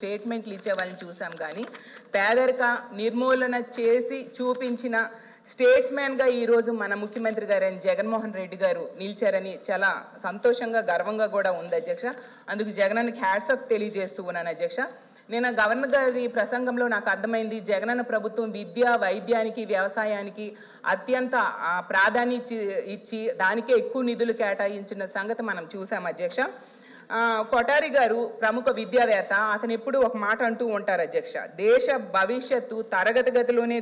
స్టేట్మెంట్లు ఇచ్చే వాళ్ళని చూసాం కానీ పేదరిక నిర్మూలన చేసి చూపించిన స్టేట్స్మెన్గా ఈరోజు మన ముఖ్యమంత్రి గారైన జగన్మోహన్ రెడ్డి గారు నిలిచారని చాలా సంతోషంగా గర్వంగా కూడా ఉంది అధ్యక్ష. అందుకు జగనన్నకి హ్యాట్స్ ఆఫ్ తెలియజేస్తూ ఉన్నాను అధ్యక్ష. నేను గవర్నర్ గారి ప్రసంగంలో నాకు అర్థమైంది, జగనన్న ప్రభుత్వం విద్య, వైద్యానికి, వ్యవసాయానికి అత్యంత ప్రాధాన్యత ఇచ్చి దానికే ఎక్కువ నిధులు కేటాయించిన సంగతి మనం చూసాం అధ్యక్ష. కొఠారి గారు ప్రముఖ విద్యావేత్త, అతను ఎప్పుడు ఒక మాట అంటూ ఉంటారు అధ్యక్ష, దేశ భవిష్యత్తు తరగతి గతిలోనే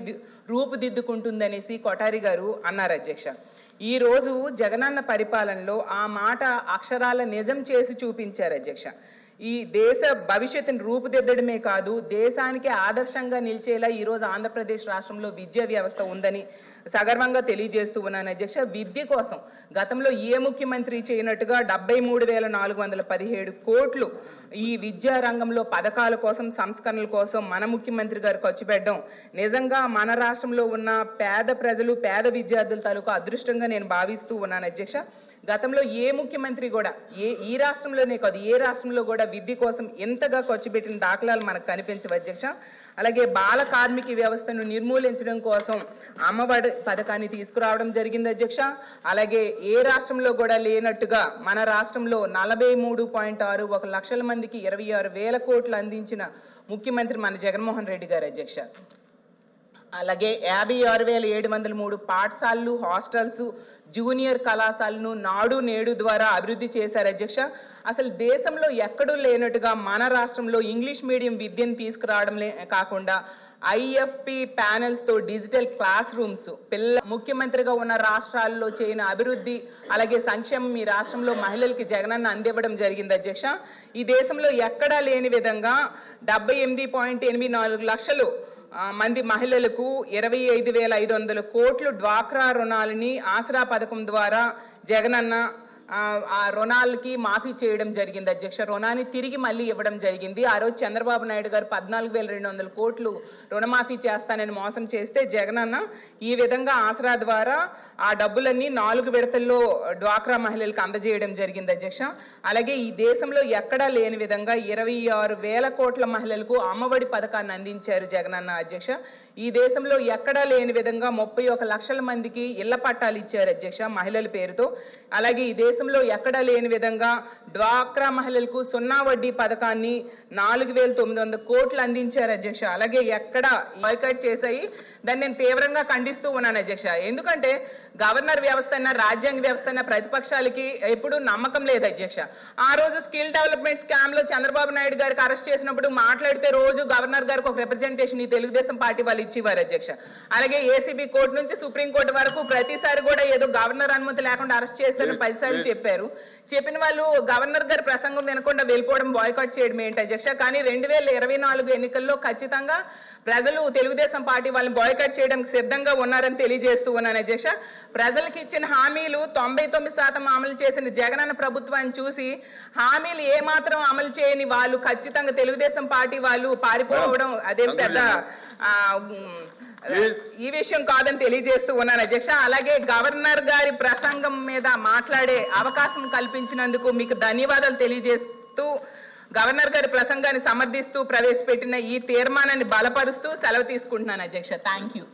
రూపుదిద్దుకుంటుందనేసి కొఠారి గారు అన్నారు అధ్యక్ష. ఈరోజు జగనన్న పరిపాలనలో ఆ మాట అక్షరాల నిజం చేసి చూపించారు అధ్యక్ష. ఈ దేశ భవిష్యత్తును రూపుదిద్దడమే కాదు, దేశానికి ఆదర్శంగా నిలిచేలా ఈరోజు ఆంధ్రప్రదేశ్ రాష్ట్రంలో విద్యా వ్యవస్థ ఉందని సగర్వంగా తెలియజేస్తూ ఉన్నాను అధ్యక్ష. విద్య కోసం గతంలో ఏ ముఖ్యమంత్రి చేయనట్టుగా 73,417 కోట్లు ఈ విద్యా రంగంలో పథకాల కోసం, సంస్కరణల కోసం మన ముఖ్యమంత్రి గారు ఖర్చు పెట్టడం నిజంగా మన రాష్ట్రంలో ఉన్న పేద ప్రజలు, పేద విద్యార్థుల తాలూకు అదృష్టంగా నేను భావిస్తూ ఉన్నాను అధ్యక్ష. గతంలో ఏ ముఖ్యమంత్రి కూడా ఈ రాష్ట్రంలోనే కాదు, ఏ రాష్ట్రంలో కూడా విద్య కోసం ఎంతగా ఖర్చు పెట్టిన దాఖలాలు మనకు కనిపించవు అధ్యక్ష. అలాగే బాల కార్మిక వ్యవస్థను నిర్మూలించడం కోసం అమ్మఒడి పథకాన్ని తీసుకురావడం జరిగింది అధ్యక్ష. అలాగే ఏ రాష్ట్రంలో కూడా లేనట్టుగా మన రాష్ట్రంలో 43.61 లక్షల మందికి 26,000 కోట్లు అందించిన ముఖ్యమంత్రి మన జగన్మోహన్ రెడ్డి గారు అధ్యక్ష. అలాగే 56,703 పాఠశాలలు, హాస్టల్స్, జూనియర్ కళాశాలను నాడు నేడు ద్వారా అభివృద్ధి చేశారు అధ్యక్ష. అసలు దేశంలో ఎక్కడూ లేనట్టుగా మన రాష్ట్రంలో ఇంగ్లీష్ మీడియం విద్యను తీసుకురావడం కాకుండా IFP ప్యానెల్స్తో డిజిటల్ క్లాస్ రూమ్స్, ముఖ్యమంత్రిగా ఉన్న రాష్ట్రాల్లో చేయని అభివృద్ధి అలాగే సంక్షేమం ఈ రాష్ట్రంలో మహిళలకి జగనన్న అందివ్వడం జరిగింది అధ్యక్ష. ఈ దేశంలో ఎక్కడా లేని విధంగా 78.84 లక్షలు మంది మహిళలకు 25,500 కోట్లు డ్వాక్రా రుణాలని ఆసరా పథకం ద్వారా జగనన్న ఆ రుణాలకి మాఫీ చేయడం జరిగింది అధ్యక్ష. రుణాన్ని తిరిగి మళ్ళీ ఇవ్వడం జరిగింది. ఆ రోజు చంద్రబాబు నాయుడు గారు 14,200 కోట్లు రుణమాఫీ చేస్తానని మోసం చేస్తే జగనన్న ఈ విధంగా ఆసరా ద్వారా ఆ డబ్బులన్నీ 4 విడతల్లో డ్వాక్రా మహిళలకు అందజేయడం జరిగింది అధ్యక్ష. అలాగే ఈ దేశంలో ఎక్కడా లేని విధంగా 26,000 కోట్ల మహిళలకు అమ్మఒడి పథకాన్ని అందించారు జగనన్న అధ్యక్ష. ఈ దేశంలో ఎక్కడా లేని విధంగా 31 లక్షల మందికి ఇళ్ల పట్టాలు ఇచ్చారు అధ్యక్ష మహిళల పేరుతో. అలాగే ఈ దేశంలో ఎక్కడా లేని విధంగా డ్వాక్రా మహిళలకు 0 వడ్డీ పథకాన్ని 4,900 కోట్లు అందించారు అధ్యక్ష. అలాగే ఎక్కడ బాయ్కాట్ చేశాయి, దాన్ని నేను తీవ్రంగా ఖండిస్తూ ఉన్నాను అధ్యక్ష. ఎందుకంటే గవర్నర్ వ్యవస్థ అయినా, రాజ్యాంగ వ్యవస్థ అయినా ప్రతిపక్షాలకి ఎప్పుడు నమ్మకం లేదు అధ్యక్ష. ఆ రోజు స్కిల్ డెవలప్మెంట్ స్కామ్ లో చంద్రబాబు నాయుడు గారికి అరెస్ట్ చేసినప్పుడు మాట్లాడితే రోజు గవర్నర్ గారికి ఒక రిప్రజెంటేషన్ ఈ తెలుగుదేశం పార్టీ వాళ్ళు ఇచ్చేవారు అధ్యక్ష. అలాగే ఏసీబీ కోర్టు నుంచి సుప్రీంకోర్టు వరకు ప్రతిసారి కూడా ఏదో గవర్నర్ అనుమతి లేకుండా అరెస్ట్ చేస్తారని 10 సార్లు చెప్పారు. చెప్పిన వాళ్ళు గవర్నర్ గారి ప్రసంగం వినకుండా వెళ్ళిపోవడం, బాయ్కాట్ చేయడం ఏంటి అధ్యక్ష. కానీ 2024 ఎన్నికల్లో ఖచ్చితంగా ప్రజలు తెలుగుదేశం పార్టీ వాళ్ళని బాయ్కాట్ చేయడానికి సిద్ధంగా ఉన్నారని తెలియజేస్తూ ఉన్నాను అధ్యక్ష. ప్రజలకు ఇచ్చిన హామీలు 99% అమలు చేసిన జగనన్న ప్రభుత్వాన్ని చూసి హామీలు ఏమాత్రం అమలు చేయని వాళ్ళు ఖచ్చితంగా తెలుగుదేశం పార్టీ వాళ్ళు పారిపోవడం అదేం పెద్ద ఈ విషయం కాదని తెలియజేస్తూ ఉన్నాను అధ్యక్ష. అలాగే గవర్నర్ గారి ప్రసంగం మీద మాట్లాడే అవకాశం కల్పించినందుకు మీకు ధన్యవాదాలు తెలియజేస్తూ, గవర్నర్ గారి ప్రసంగాన్ని సమర్థిస్తూ ప్రవేశపెట్టిన ఈ తీర్మానాన్ని బలపరుస్తూ సెలవు తీసుకుంటున్నాను అధ్యక్ష. Thank you.